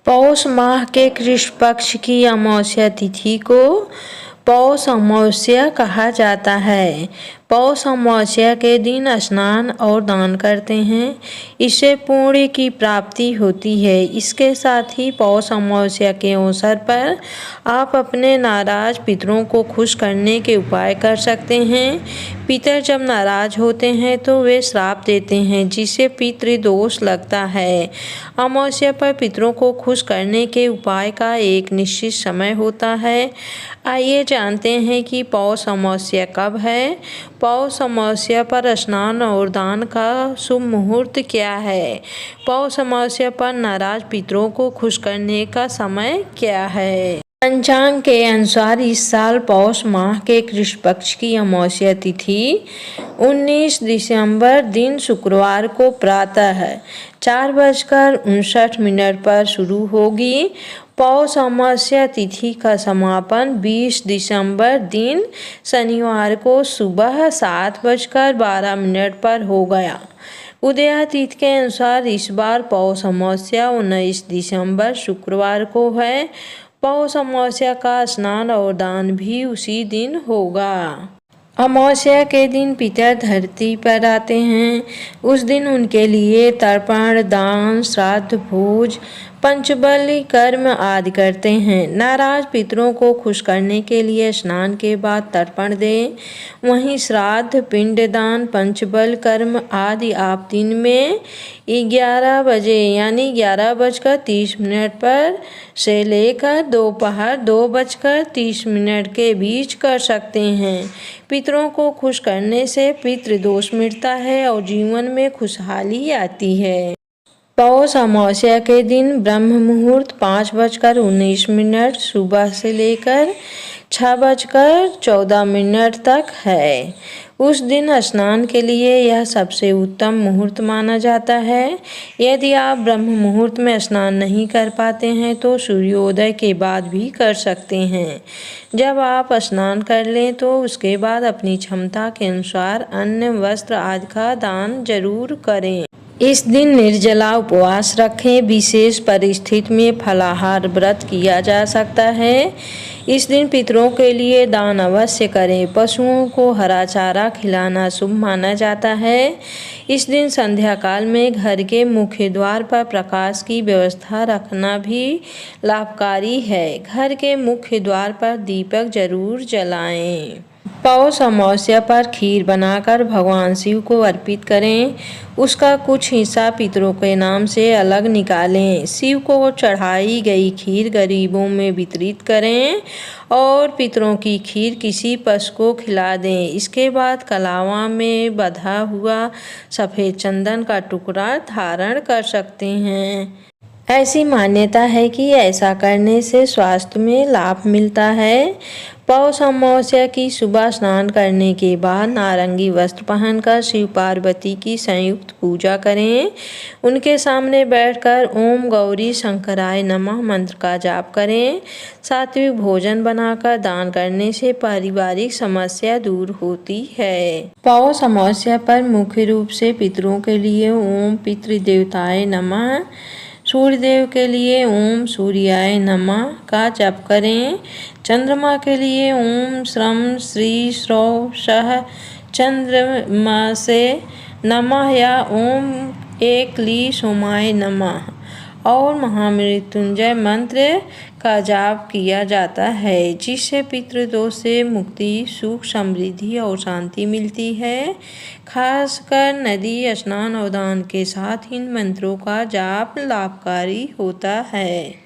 पौष माह के कृष्ण पक्ष की अमावस्या तिथि को पौष अमावस्या कहा जाता है। पौष अमावस्या के दिन स्नान और दान करते हैं, इससे पुण्य की प्राप्ति होती है। इसके साथ ही पौष अमावस्या के अवसर पर आप अपने नाराज पितरों को खुश करने के उपाय कर सकते हैं। पितर जब नाराज होते हैं तो वे श्राप देते हैं, जिससे पितृदोष लगता है। अमावस्या पर पितरों को खुश करने के उपाय का एक निश्चित समय होता है। आइए जानते हैं कि पौष अमावस्या कब है। पौष अमावस्या पर स्नान और दान का शुभ मुहूर्त क्या है। पौष अमावस्या पर नाराज पितरों को खुश करने का समय क्या है। पंचांग के अनुसार इस साल पौष माह के कृष्ण पक्ष की अमावस्या तिथि 19 दिसंबर दिन शुक्रवार को प्रातः 4:59 पर शुरू होगी। पौष अमावस्या तिथि का समापन 20 दिसंबर दिन शनिवार को सुबह 7:12 पर हो गया। उदयातिथि के अनुसार इस बार पौष अमावस्या 19 दिसंबर शुक्रवार को है। पौष अमावस्या का स्नान और दान भी उसी दिन होगा। अमावस्या के दिन पितर धरती पर आते हैं। उस दिन उनके लिए तर्पण, दान, श्राद्ध, भोज, पंचबली कर्म आदि करते हैं। नाराज पितरों को खुश करने के लिए स्नान के बाद तर्पण दें। वहीं श्राद्ध, पिंडदान, पंचबल कर्म आदि आप दिन में 11 बजे यानी 11:30 पर से लेकर दोपहर 2:30 के बीच कर सकते हैं। पितरों को खुश करने से पितृदोष मिटता है और जीवन में खुशहाली आती है। पौष अमावस्या के दिन ब्रह्म मुहूर्त 5:19 सुबह से लेकर 6:14 तक है। उस दिन स्नान के लिए यह सबसे उत्तम मुहूर्त माना जाता है। यदि आप ब्रह्म मुहूर्त में स्नान नहीं कर पाते हैं तो सूर्योदय के बाद भी कर सकते हैं। जब आप स्नान कर लें तो उसके बाद अपनी क्षमता के अनुसार अन्न, वस्त्र आदि का दान जरूर करें। इस दिन निर्जला उपवास रखें। विशेष परिस्थिति में फलाहार व्रत किया जा सकता है। इस दिन पितरों के लिए दान अवश्य करें। पशुओं को हरा चारा खिलाना शुभ माना जाता है। इस दिन संध्या काल में घर के मुख्य द्वार पर प्रकाश की व्यवस्था रखना भी लाभकारी है। घर के मुख्य द्वार पर दीपक जरूर जलाएं। पौष अमावस्या पर खीर बनाकर भगवान शिव को अर्पित करें। उसका कुछ हिस्सा पितरों के नाम से अलग निकालें। शिव को चढ़ाई गई खीर गरीबों में वितरित करें और पितरों की खीर किसी पशु को खिला दें। इसके बाद कलावा में बंधा हुआ सफ़ेद चंदन का टुकड़ा धारण कर सकते हैं। ऐसी मान्यता है कि ऐसा करने से स्वास्थ्य में लाभ मिलता है। पौष अमावस्या की सुबह स्नान करने के बाद नारंगी वस्त्र पहनकर शिव पार्वती की संयुक्त पूजा करें। उनके सामने बैठकर ओम गौरी शंकराय नमः मंत्र का जाप करें। सात्विक भोजन बनाकर दान करने से पारिवारिक समस्या दूर होती है। पौष अमावस्या पर मुख्य रूप से पितरों के लिए ओम पितृदेवताय नमः, सूर्यदेव के लिए ओम सूर्याय नमः का जप करें। चंद्रमा के लिए ओम श्रम श्री श्रौ सह चंद्रमासे नमः या ओम एकली सोमाय नमः और महामृत्युंजय मंत्र का जाप किया जाता है, जिससे पितृदोष से मुक्ति, सुख, समृद्धि और शांति मिलती है। खासकर नदी स्नान और दान के साथ इन मंत्रों का जाप लाभकारी होता है।